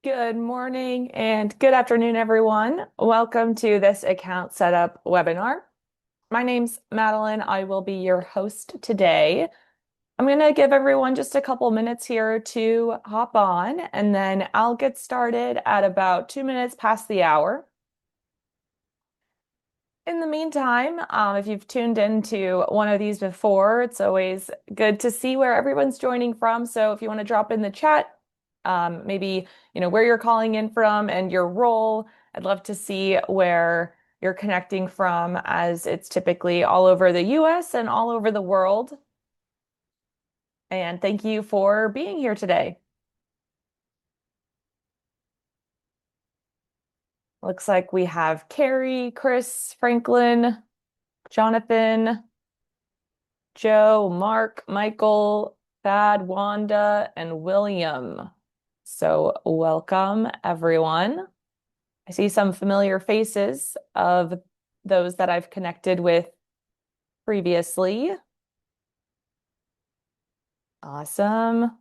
Good morning and good afternoon, everyone. Welcome to this account setup webinar. My name's Madeline. I will be your host today. I'm going to give everyone just a couple minutes here to hop on, and then I'll get started at about 2 minutes past the hour. In the meantime, if you've tuned into one of these before, it's always good to see where everyone's joining from. So if you want to drop in the chat, maybe where you're calling in from and your role, I'd love to see where you're connecting from, as it's typically all over the US and all over the world. And thank you for being here today. Looks like we have Carrie, Chris, Franklin, Jonathan, Joe, Mark, Michael, Thad, Wanda, and William. So welcome, everyone. I see some familiar faces of those that I've connected with previously. Awesome.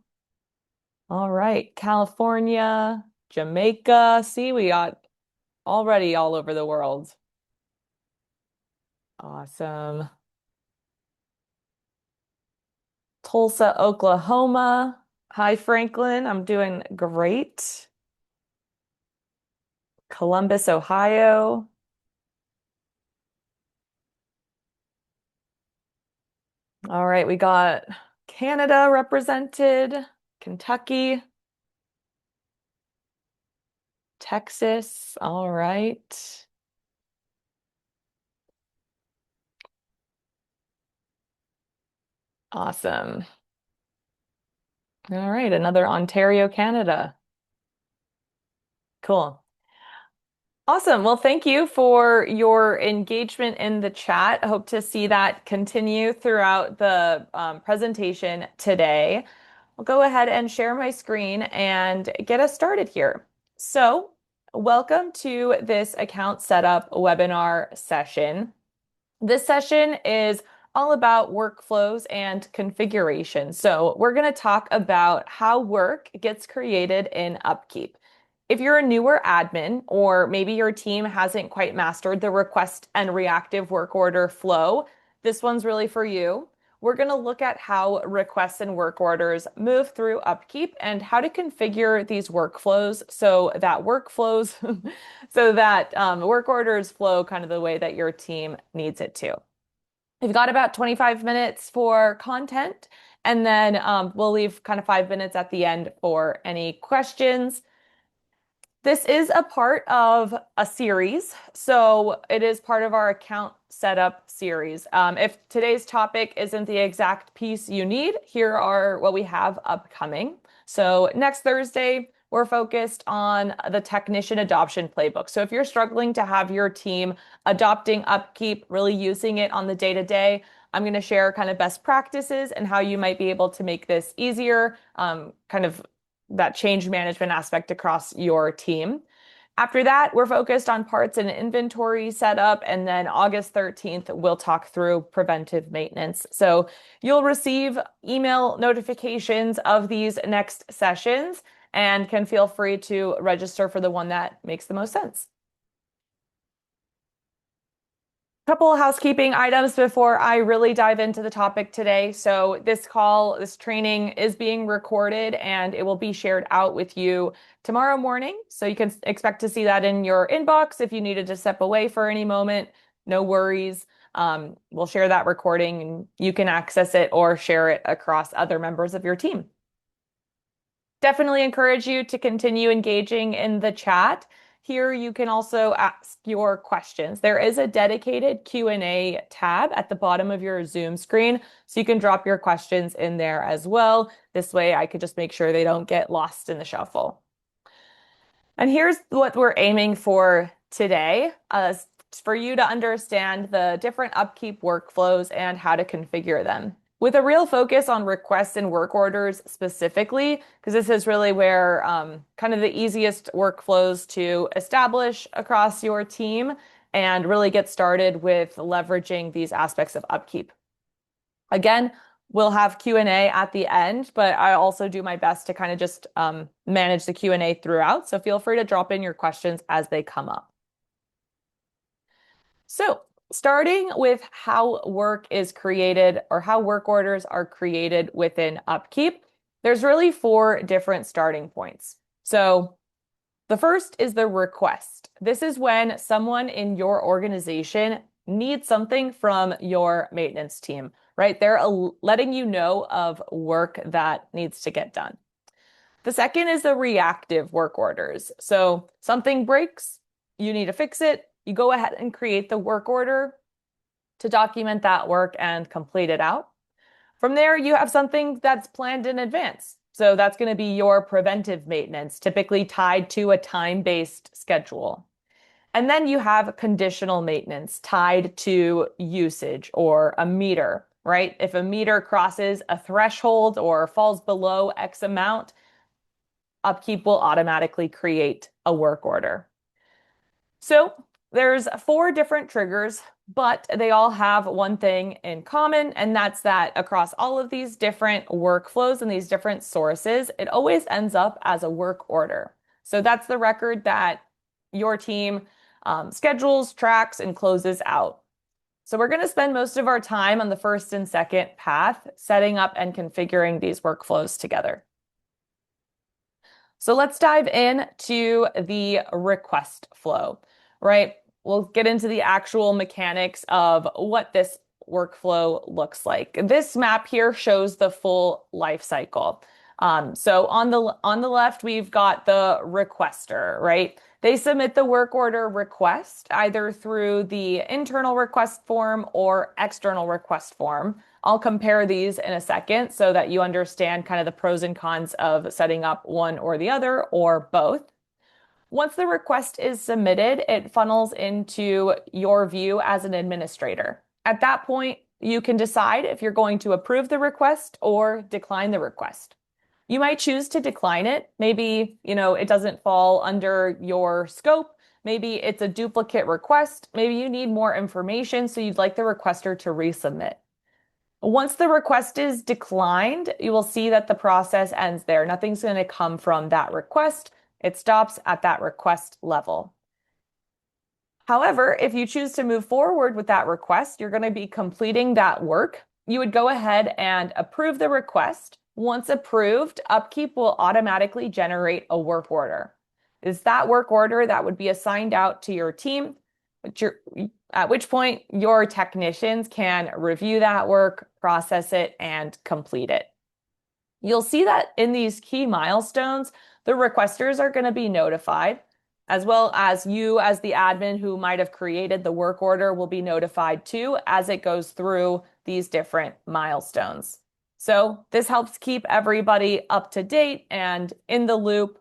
All right, California, Jamaica. See, we got already all over the world. Awesome. Tulsa, Oklahoma. Hi, Franklin. I'm doing great. Columbus, Ohio. All right, we got Canada represented, Kentucky, Texas. All right. Awesome. All right, another Ontario, Canada. Cool. Awesome. Well, thank you for your engagement in the chat. I hope to see that continue throughout the presentation today. I'll go ahead and share my screen and get us started here. So, welcome to this account setup webinar session. This session is all about workflows and configuration. So, we're going to talk about how work gets created in UpKeep. If you're a newer admin, or maybe your team hasn't quite mastered the request and reactive work order flow, this one's really for you. We're going to look at how requests and work orders move through UpKeep and how to configure these workflows so that work orders flow kind of the way that your team needs it to. We've got about 25 minutes for content, and then we'll leave kind of 5 minutes at the end for any questions. This is a part of a series, so it is part of our account setup series. If today's topic isn't the exact piece you need, here are what we have upcoming. So next Thursday, we're focused on the technician adoption playbook. So if you're struggling to have your team adopting UpKeep, really using it on the day-to-day, I'm going to share kind of best practices and how you might be able to make this easier, kind of that change management aspect across your team. After that, we're focused on parts and inventory setup. And then August 13th, we'll talk through preventive maintenance. So you'll receive email notifications of these next sessions and can feel free to register for the one that makes the most sense. Couple housekeeping items before I really dive into the topic today. So this training is being recorded and it will be shared out with you tomorrow morning. So you can expect to see that in your inbox. If you needed to step away for any moment, no worries. We'll share that recording and you can access it or share it across other members of your team. Definitely encourage you to continue engaging in the chat. Here you can also ask your questions. There is a dedicated Q&A tab at the bottom of your Zoom screen, so you can drop your questions in there as well. This way I could just make sure they don't get lost in the shuffle. And here's what we're aiming for today, for you to understand the different UpKeep workflows and how to configure them, with a real focus on requests and work orders specifically, because this is really where kind of the easiest workflows to establish across your team and really get started with leveraging these aspects of UpKeep. Again, We'll have Q&A at the end, but I also do my best to kind of just manage the Q&A throughout. So feel free to drop in your questions as they come up. So starting with how work is created or how work orders are created within UpKeep, there's really 4 different starting points. So the first is the request. This is when someone in your organization needs something from your maintenance team, right? They're letting you know of work that needs to get done. The second is the reactive work orders. So something breaks, you need to fix it. You go ahead and create the work order to document that work and complete it out. From there, you have something that's planned in advance. So that's going to be your preventive maintenance, typically tied to a time-based schedule. And then you have conditional maintenance tied to usage or a meter, right? If a meter crosses a threshold or falls below X amount, UpKeep will automatically create a work order. So there's 4 different triggers, but they all have one thing in common, and that's that across all of these different workflows and these different sources, it always ends up as a work order. So that's the record that your team schedules, tracks, and closes out. So we're going to spend most of our time on the first and second path, setting up and configuring these workflows together. So let's dive into the request flow, right? We'll get into the actual mechanics of what this workflow looks like. This map here shows the full life cycle. So on the left, we've got the requester, right? They submit the work order request either through the internal request form or external request form. I'll compare these in a second so that you understand kind of the pros and cons of setting up one or the other or both. Once the request is submitted, it funnels into your view as an administrator. At that point, you can decide if you're going to approve the request or decline the request. You might choose to decline it. Maybe, it doesn't fall under your scope. Maybe it's a duplicate request. Maybe you need more information, so you'd like the requester to resubmit. Once the request is declined, you will see that the process ends there. Nothing's going to come from that request. It stops at that request level. However, if you choose to move forward with that request, you're going to be completing that work. You would go ahead and approve the request. Once approved, UpKeep will automatically generate a work order. It's that work order that would be assigned out to your team, at which point your technicians can review that work, process it, and complete it. You'll see that in these key milestones, the requesters are going to be notified, as well as you as the admin who might have created the work order will be notified too as it goes through these different milestones. So this helps keep everybody up to date and in the loop,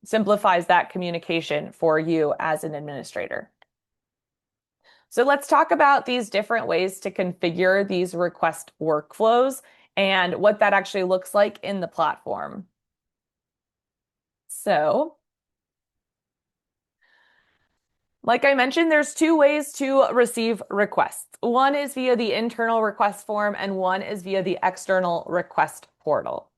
simplifies that communication for you as an administrator. So let's talk about these different ways to configure these request workflows and what that actually looks like in the platform. So, like I mentioned, there's 2 ways to receive requests. One is via the internal request form and one is via the external request portal.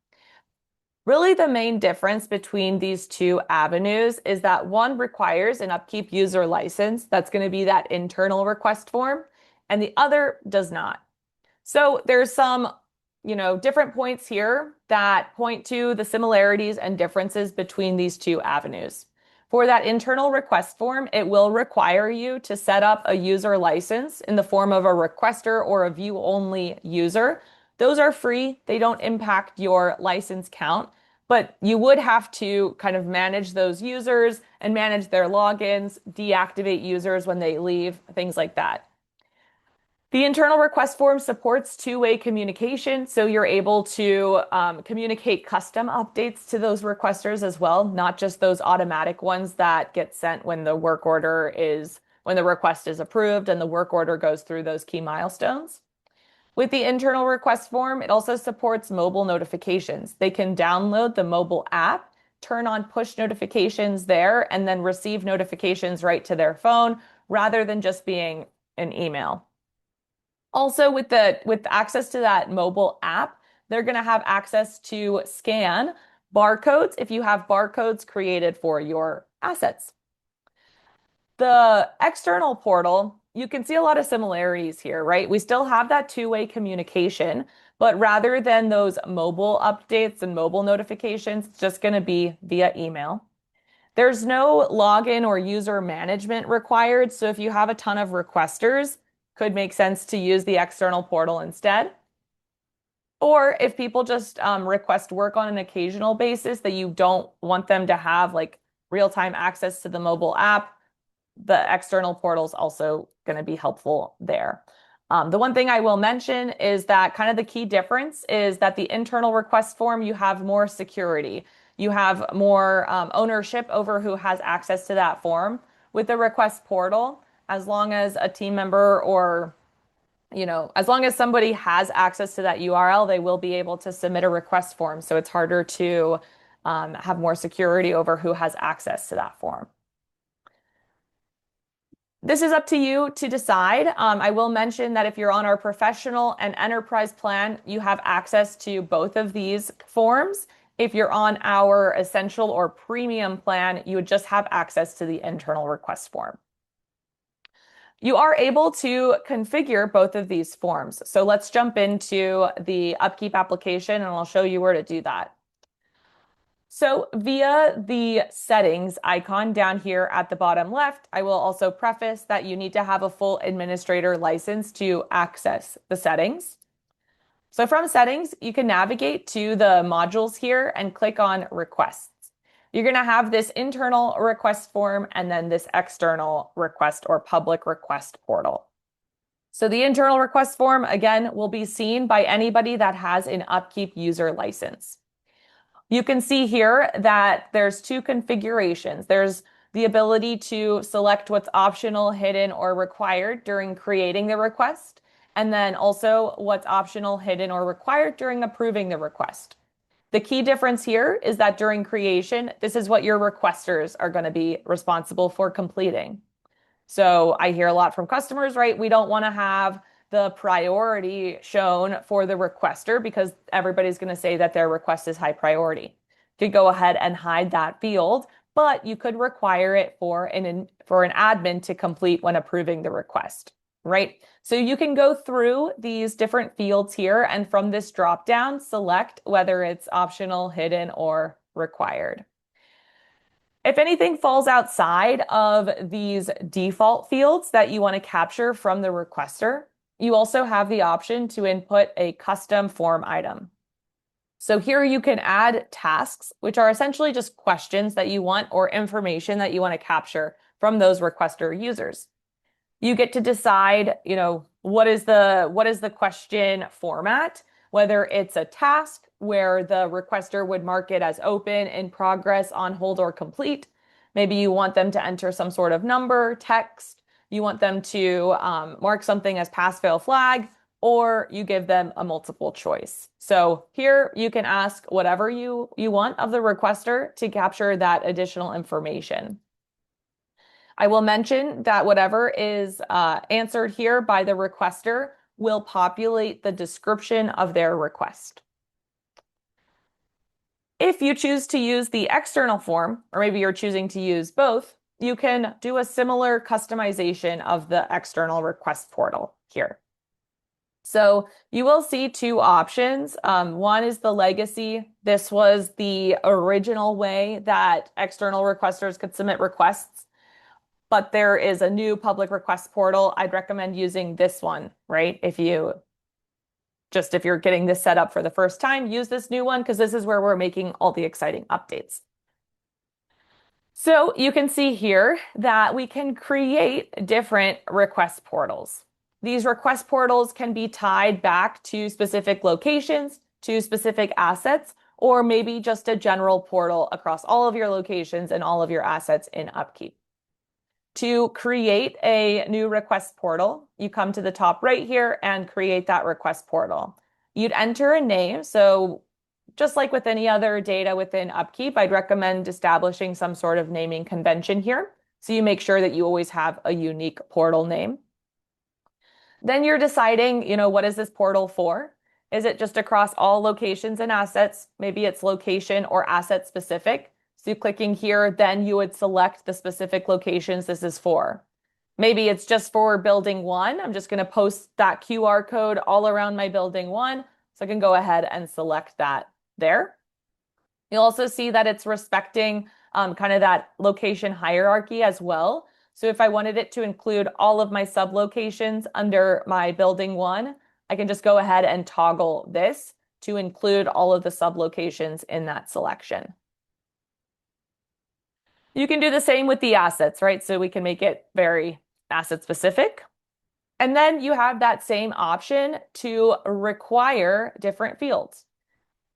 Really, the main difference between these 2 avenues is that one requires an UpKeep user license. That's going to be that internal request form, and the other does not. So there's some, different points here that point to the similarities and differences between these 2 avenues. For that internal request form, it will require you to set up a user license in the form of a requester or a view-only user. Those are free. They don't impact your license count, but you would have to kind of manage those users and manage their logins, deactivate users when they leave, things like that. The internal request form supports 2-way communication, so you're able to communicate custom updates to those requesters as well, not just those automatic ones that get sent when the when the request is approved and the work order goes through those key milestones. With the internal request form, it also supports mobile notifications. They can download the mobile app, turn on push notifications there, and then receive notifications right to their phone rather than just being an email. Also, with access to that mobile app, they're going to have access to scan barcodes if you have barcodes created for your assets. The external portal, you can see a lot of similarities here, right? We still have that two-way communication, but rather than those mobile updates and mobile notifications, it's just going to be via email. There's no login or user management required, so if you have a ton of requesters, could make sense to use the external portal instead. Or if people just request work on an occasional basis that you don't want them to have like real-time access to the mobile app, the external portal is also going to be helpful there. The one thing I will mention is that kind of the key difference is that the internal request form, you have more security. You have more ownership over who has access to that form. With the request portal, as long as a team member or as long as somebody has access to that URL, they will be able to submit a request form. So it's harder to have more security over who has access to that form. This is up to you to decide. I will mention that if you're on our professional and enterprise plan, you have access to both of these forms. If you're on our essential or premium plan, you would just have access to the internal request form. You are able to configure both of these forms. So let's jump into the UpKeep application and I'll show you where to do that. So via the settings icon down here at the bottom left, I will also preface that you need to have a full administrator license to access the settings. So from settings, you can navigate to the modules here and click on requests. You're going to have this internal request form and then this external request or public request portal. So the internal request form, again, will be seen by anybody that has an UpKeep user license. You can see here that there's two configurations. There's the ability to select what's optional, hidden, or required during creating the request, and then also what's optional, hidden, or required during approving the request. The key difference here is that during creation, this is what your requesters are going to be responsible for completing. So I hear a lot from customers, right? We don't want to have the priority shown for the requester because everybody's going to say that their request is high priority. You could go ahead and hide that field, but you could require it for an admin to complete when approving the request, right? So you can go through these different fields here and from this drop down, select whether it's optional, hidden, or required. If anything falls outside of these default fields that you want to capture from the requester, you also have the option to input a custom form item. So here you can add tasks, which are essentially just questions that you want or information that you want to capture from those requester users. You get to decide, what is the question format, whether it's a task where the requester would mark it as open, in progress, on hold, or complete. Maybe you want them to enter some sort of number, text. You want them to mark something as pass fail flag, or you give them a multiple choice. So here you can ask whatever you want of the requester to capture that additional information. I will mention that whatever is answered here by the requester will populate the description of their request. If you choose to use the external form, or maybe you're choosing to use both, you can do a similar customization of the external request portal here. So you will see two options. One is the legacy. This was the original way that external requesters could submit requests, but there is a new public request portal. I'd recommend using this one, right? If you're getting this set up for the first time, use this new one because this is where we're making all the exciting updates. So you can see here that we can create different request portals. These request portals can be tied back to specific locations, to specific assets, or maybe just a general portal across all of your locations and all of your assets in UpKeep. To create a new request portal, you come to the top right here and create that request portal. You'd enter a name. So just like with any other data within UpKeep, I'd recommend establishing some sort of naming convention here. So you make sure that you always have a unique portal name. Then you're deciding, what is this portal for? Is it just across all locations and assets? Maybe it's location or asset specific. So clicking here, then you would select the specific locations this is for. Maybe it's just for building one. I'm just going to post that QR code all around my building one. So I can go ahead and select that there. You'll also see that it's respecting kind of that location hierarchy as well. So if I wanted it to include all of my sub-locations under my building one, I can just go ahead and toggle this to include all of the sub-locations in that selection. You can do the same with the assets, right? So we can make it very asset specific. And then you have that same option to require different fields.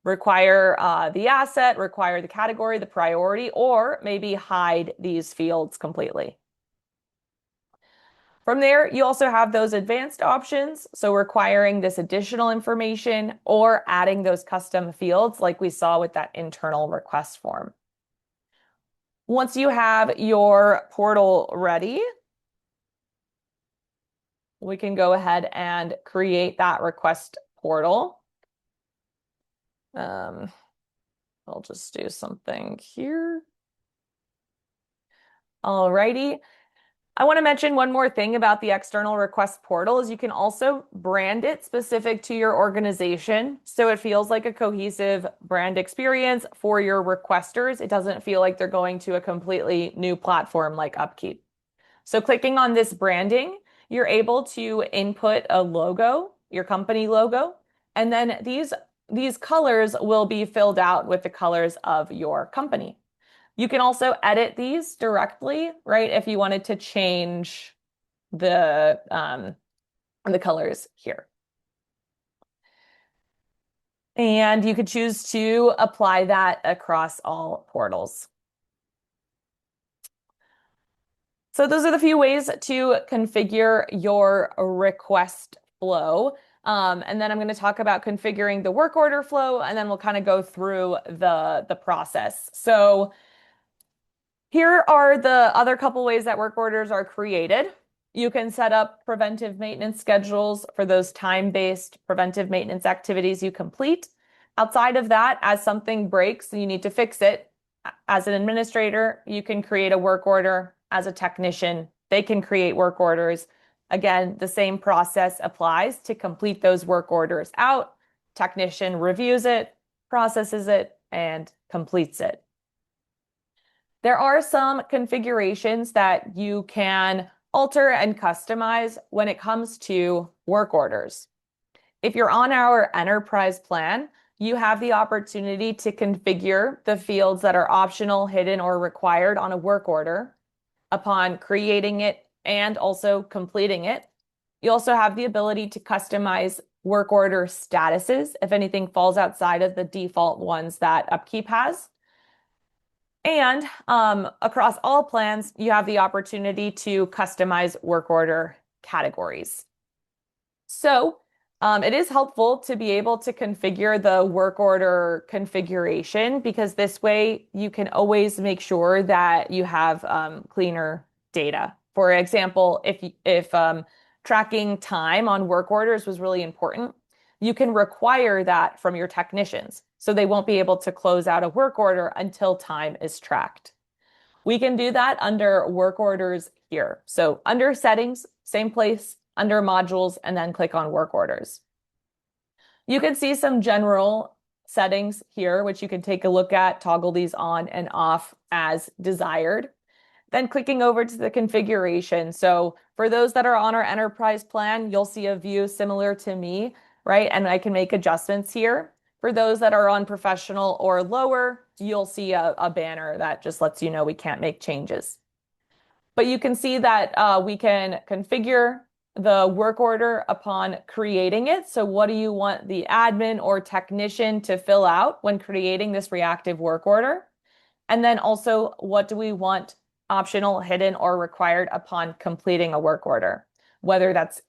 Require the asset, require the category, the priority, or maybe hide these fields completely. From there, you also have those advanced options, so requiring this additional information or adding those custom fields like we saw with that internal request form. Once you have your portal ready, we can go ahead and create that request portal. I'll just do something here. Alrighty. I want to mention one more thing about the external request portal is you can also brand it specific to your organization. So it feels like a cohesive brand experience for your requesters. It doesn't feel like they're going to a completely new platform like UpKeep. So clicking on this branding, you're able to input a logo, your company logo, and then these colors will be filled out with the colors of your company. You can also edit these directly, right? If you wanted to change the colors here. And you could choose to apply that across all portals. So those are the few ways to configure your request flow. And then I'm going to talk about configuring the work order flow, and then we'll kind of go through the process. So here are the other couple ways that work orders are created. You can set up preventive maintenance schedules for those time-based preventive maintenance activities you complete. Outside of that, as something breaks and you need to fix it, as an administrator, you can create a work order. As a technician, they can create work orders. Again, the same process applies to complete those work orders out. Technician reviews it, processes it, and completes it. There are some configurations that you can alter and customize when it comes to work orders. If you're on our enterprise plan, you have the opportunity to configure the fields that are optional, hidden, or required on a work order upon creating it and also completing it. You also have the ability to customize work order statuses if anything falls outside of the default ones that UpKeep has. And across all plans, you have the opportunity to customize work order categories. So it is helpful to be able to configure the work order configuration because this way you can always make sure that you have cleaner data. For example, if tracking time on work orders was really important, you can require that from your technicians. So they won't be able to close out a work order until time is tracked. We can do that under work orders here. So under settings, same place, under modules, and then click on work orders. You can see some general settings here, which you can take a look at, toggle these on and off as desired. Then clicking over to the configuration. So for those that are on our enterprise plan, you'll see a view similar to me, right? And I can make adjustments here. For those that are on professional or lower, you'll see a banner that just lets you know we can't make changes. But you can see that we can configure the work order upon creating it. So what do you want the admin or technician to fill out when creating this reactive work order? And then also, what do we want optional, hidden, or required upon completing a work order? Whether that's,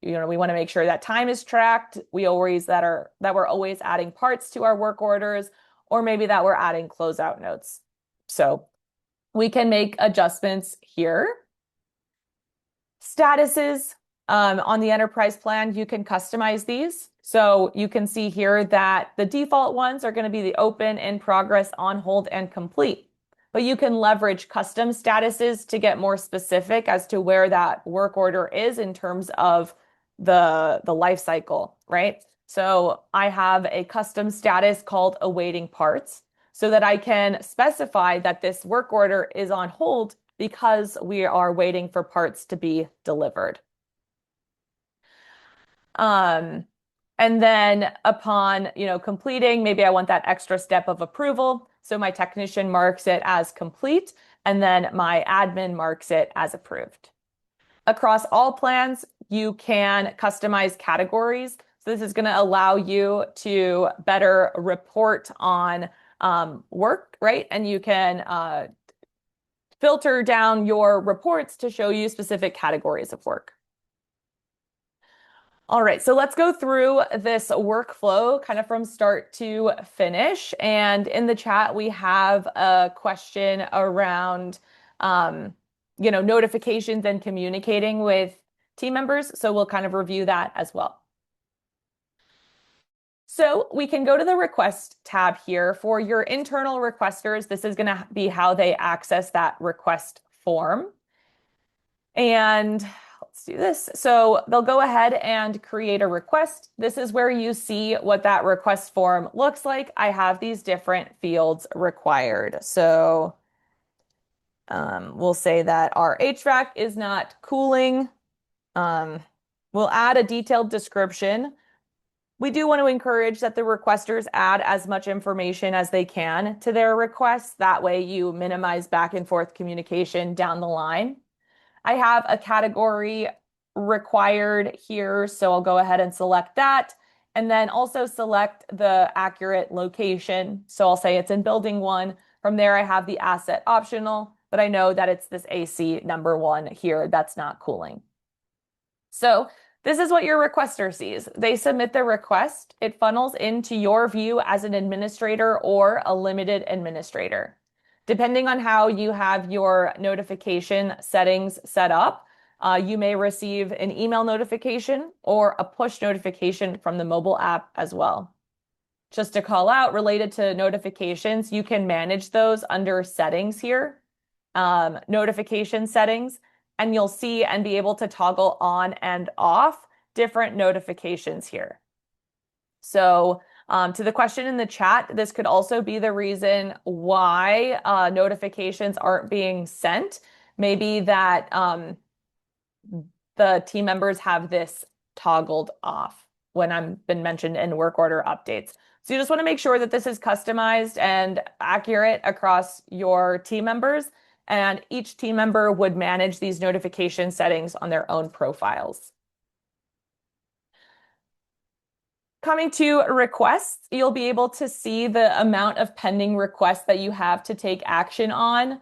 we want to make sure that time is tracked. We're always adding parts to our work orders, or maybe that we're adding closeout notes. So we can make adjustments here. Statuses, On the enterprise plan, you can customize these. So you can see here that the default ones are going to be the open, in progress, on hold, and complete. But you can leverage custom statuses to get more specific as to where that work order is in terms of the life cycle, right? So I have a custom status called awaiting parts so that I can specify that this work order is on hold because we are waiting for parts to be delivered. And then upon, completing, maybe I want that extra step of approval. So my technician marks it as complete, and then my admin marks it as approved. Across all plans, you can customize categories. So this is going to allow you to better report on work, right? And you can filter down your reports to show you specific categories of work. All right, so let's go through this workflow kind of from start to finish. And in the chat, we have a question around, notifications and communicating with team members. So we'll kind of review that as well. So we can go to the request tab here. For your internal requesters, this is going to be how they access that request form. And let's do this. So they'll go ahead and create a request. This is where you see what that request form looks like. I have these different fields required. So we'll say that our HVAC is not cooling. We'll add a detailed description. We do want to encourage that the requesters add as much information as they can to their requests. That way you minimize back and forth communication down the line. I have a category required here, so I'll go ahead and select that, and then also select the accurate location. So I'll say it's in building 1. From there, I have the asset optional, but I know that it's this AC number 1 here that's not cooling. So this is what your requester sees. They submit the request. It funnels into your view as an administrator or a limited administrator. Depending on how you have your notification settings set up, you may receive an email notification or a push notification from the mobile app as well. Just to call out, related to notifications, you can manage those under settings here, notification settings, and you'll see and be able to toggle on and off different notifications here. So to the question in the chat, this could also be the reason why notifications aren't being sent. Maybe that the team members have this toggled off when I've been mentioned in work order updates. So you just want to make sure that this is customized and accurate across your team members, and each team member would manage these notification settings on their own profiles. Coming to requests, you'll be able to see the amount of pending requests that you have to take action on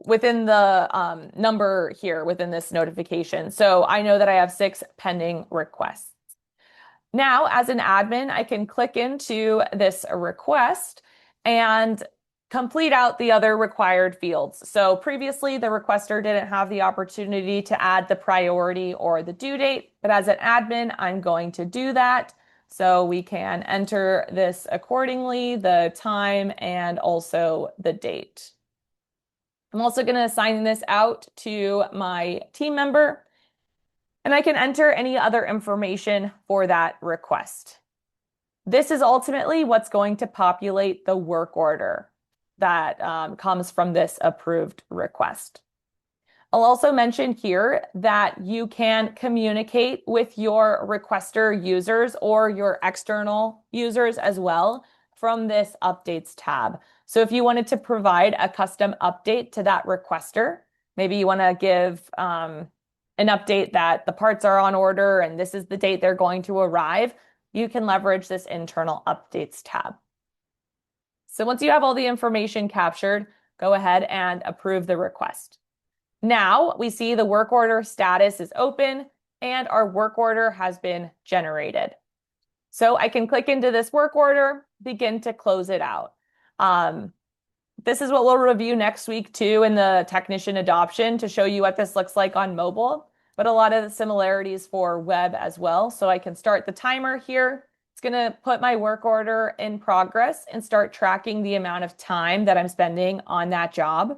within the number here within this notification. So I know that I have 6 pending requests. Now, as an admin, I can click into this request and complete out the other required fields. So previously, the requester didn't have the opportunity to add the priority or the due date, but as an admin, I'm going to do that. So we can enter this accordingly, the time and also the date. I'm also going to assign this out to my team member, and I can enter any other information for that request. This is ultimately what's going to populate the work order that comes from this approved request. I'll also mention here that you can communicate with your requester users or your external users as well from this updates tab. So if you wanted to provide a custom update to that requester, maybe you want to give an update that the parts are on order and this is the date they're going to arrive, you can leverage this internal updates tab. So once you have all the information captured, go ahead and approve the request. Now we see the work order status is open and our work order has been generated. So I can click into this work order, begin to close it out. This is what we'll review next week too in the technician adoption to show you what this looks like on mobile, but a lot of the similarities for web as well. So I can start the timer here. It's going to put my work order in progress and start tracking the amount of time that I'm spending on that job.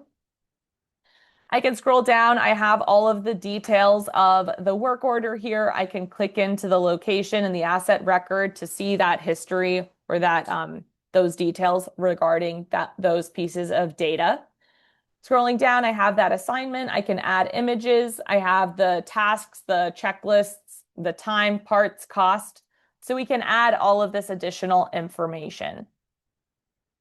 I can scroll down. I have all of the details of the work order here. I can click into the location and the asset record to see that history or that those details regarding those pieces of data. Scrolling down, I have that assignment. I can add images. I have the tasks, the checklists, the time, parts, cost. So we can add all of this additional information.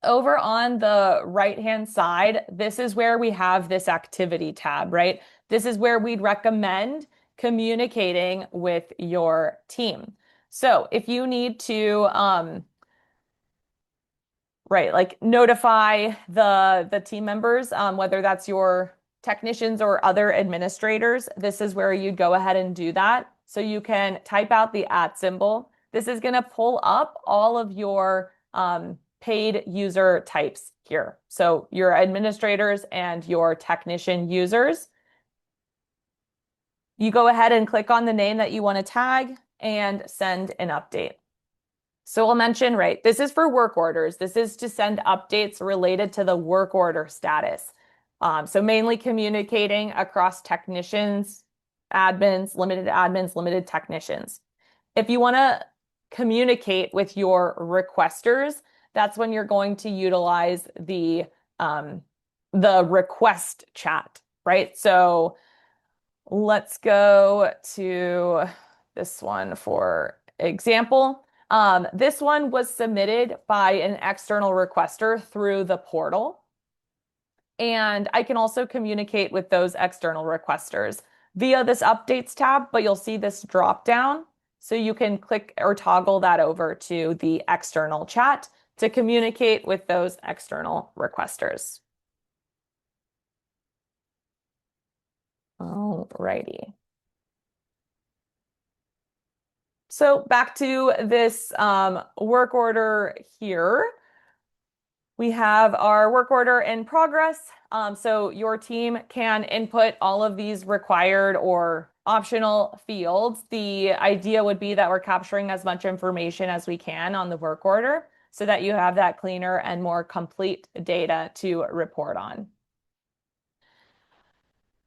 Over on the right-hand side, this is where we have this activity tab, right? This is where we'd recommend communicating with your team. So if you need to, right, like notify the team members, whether that's your technicians or other administrators, this is where you'd go ahead and do that. So you can type out the @ symbol. This is going to pull up all of your paid user types here. So your administrators and your technician users. You go ahead and click on the name that you want to tag and send an update. So we'll mention, right, this is for work orders. This is to send updates related to the work order status. So mainly communicating across technicians, admins, limited technicians. If you want to communicate with your requesters, that's when you're going to utilize the request chat, right? So let's go to this one for example. This one was submitted by an external requester through the portal. And I can also communicate with those external requesters via this updates tab, but you'll see this drop down. So you can click or toggle that over to the external chat to communicate with those external requesters. Alrighty. So back to this work order here. We have our work order in progress. So your team can input all of these required or optional fields. The idea would be that we're capturing as much information as we can on the work order so that you have that cleaner and more complete data to report on.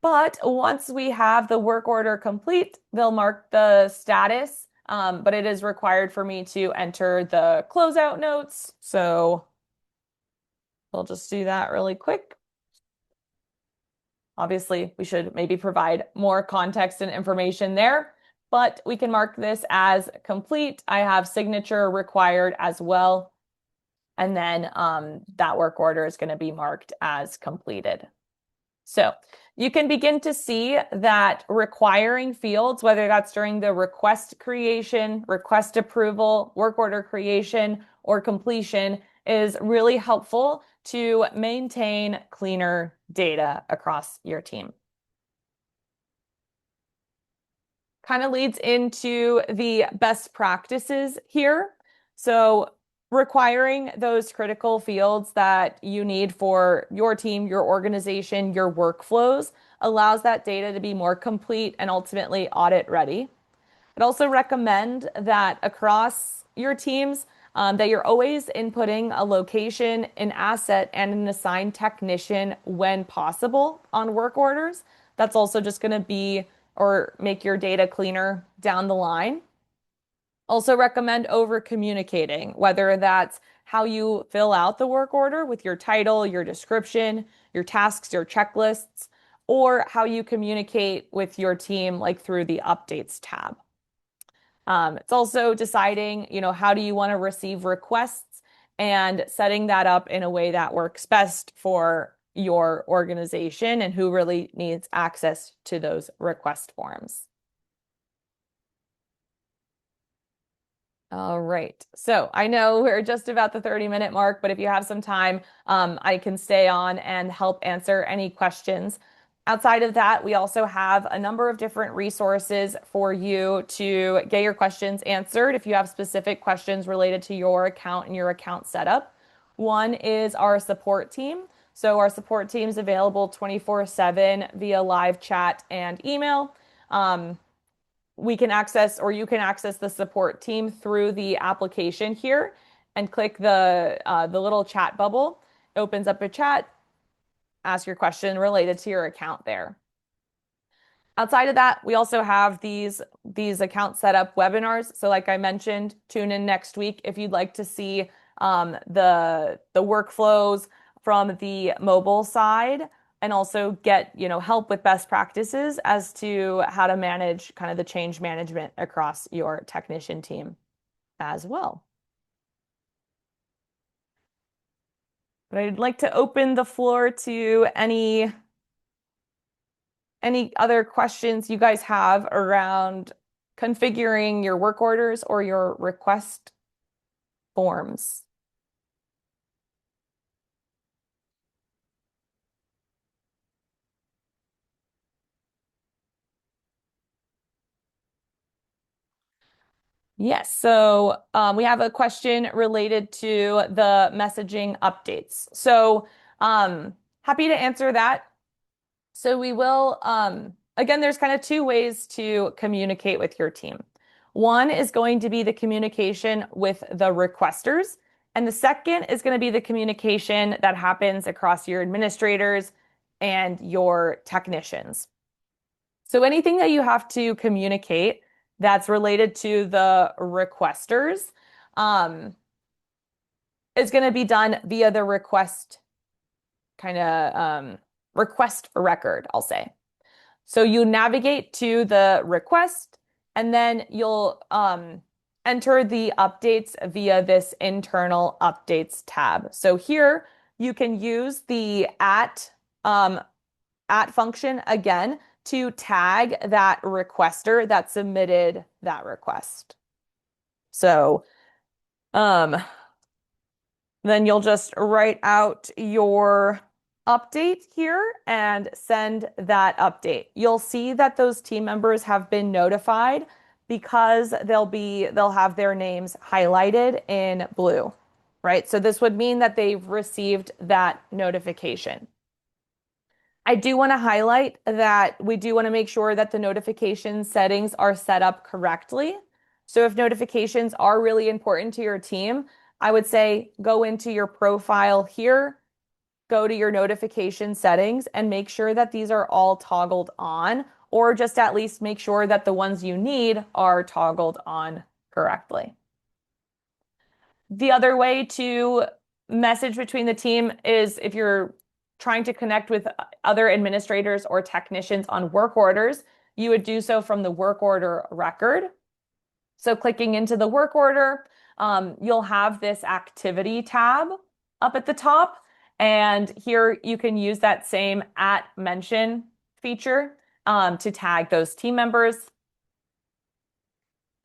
But once we have the work order complete, they'll mark the status, but it is required for me to enter the closeout notes. So we'll just do that really quick. Obviously, we should maybe provide more context and information there, but we can mark this as complete. I have signature required as well. And then that work order is going to be marked as completed. So you can begin to see that requiring fields, whether that's during the request creation, request approval, work order creation, or completion, is really helpful to maintain cleaner data across your team. Kind of leads into the best practices here. So requiring those critical fields that you need for your team, your organization, your workflows allows that data to be more complete and ultimately audit ready. I'd also recommend that across your teams, that you're always inputting a location, an asset, and an assigned technician when possible on work orders. That's also just going to be or make your data cleaner down the line. Also recommend over communicating, whether that's how you fill out the work order with your title, your description, your tasks, your checklists, or how you communicate with your team, like through the updates tab. It's also deciding, how do you want to receive requests and setting that up in a way that works best for your organization and who really needs access to those request forms. All right. So I know we're just about the 30-minute mark, but if you have some time, I can stay on and help answer any questions. Outside of that, we also have a number of different resources for you to get your questions answered if you have specific questions related to your account and your account setup. One is our support team. So our support team is available 24/7 via live chat and email. We can access, or you can access the support team through the application here and click the little chat bubble. It opens up a chat, ask your question related to your account there. Outside of that, we also have these account setup webinars. So like I mentioned, tune in next week if you'd like to see the workflows from the mobile side and also get, help with best practices as to how to manage kind of the change management across your technician team as well. But I'd like to open the floor to any other questions you guys have around configuring your work orders or your request forms. Yes, so we have a question related to the messaging updates. So happy to answer that. So we will, again, there's kind of two ways to communicate with your team. One is going to be the communication with the requesters, and the second is going to be the communication that happens across your administrators and your technicians. So anything that you have to communicate that's related to the requesters is going to be done via the request request record, I'll say. So you navigate to the request and then you'll enter the updates via this internal updates tab. So here you can use the at function again to tag that requester that submitted that request. So then you'll just write out your update here and send that update. You'll see that those team members have been notified because they'll have their names highlighted in blue, right? So this would mean that they've received that notification. I do want to highlight that we do want to make sure that the notification settings are set up correctly. So if notifications are really important to your team, I would say go into your profile here, go to your notification settings, and make sure that these are all toggled on, or just at least make sure that the ones you need are toggled on correctly. The other way to message between the team is if you're trying to connect with other administrators or technicians on work orders, you would do so from the work order record. So clicking into the work order, you'll have this activity tab up at the top. And here you can use that same at mention feature to tag those team members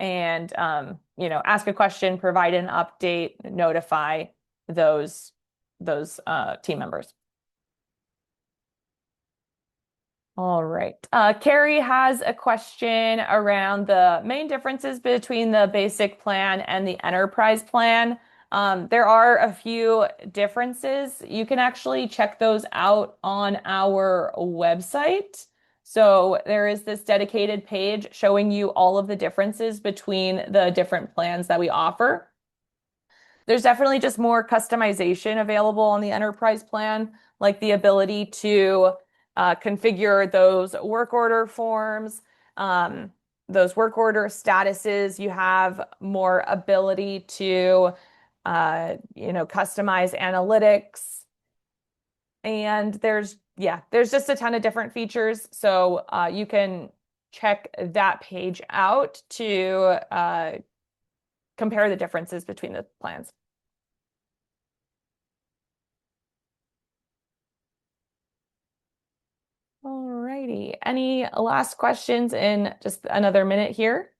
and ask a question, provide an update, notify those team members. All right. Carrie has a question around the main differences between the basic plan and the enterprise plan. There are a few differences. You can actually check those out on our website. So there is this dedicated page showing you all of the differences between the different plans that we offer. There's definitely just more customization available on the enterprise plan, like the ability to configure those work order forms, those work order statuses. You have more ability to, customize analytics. And there's just a ton of different features. So you can check that page out to compare the differences between the plans. Alrighty. Any last questions in just another minute here?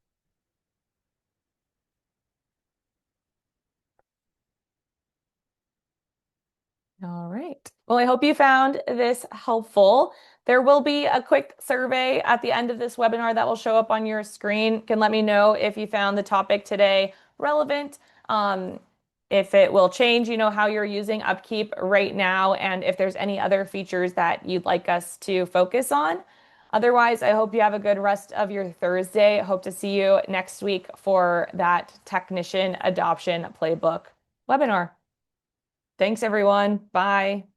All right. Well, I hope you found this helpful. There will be a quick survey at the end of this webinar that will show up on your screen. You can let me know if you found the topic today relevant. If it will change, how you're using Upkeep right now, and if there's any other features that you'd like us to focus on. Otherwise, I hope you have a good rest of your Thursday. Hope to see you next week for that Technician Adoption Playbook webinar. Thanks, everyone. Bye.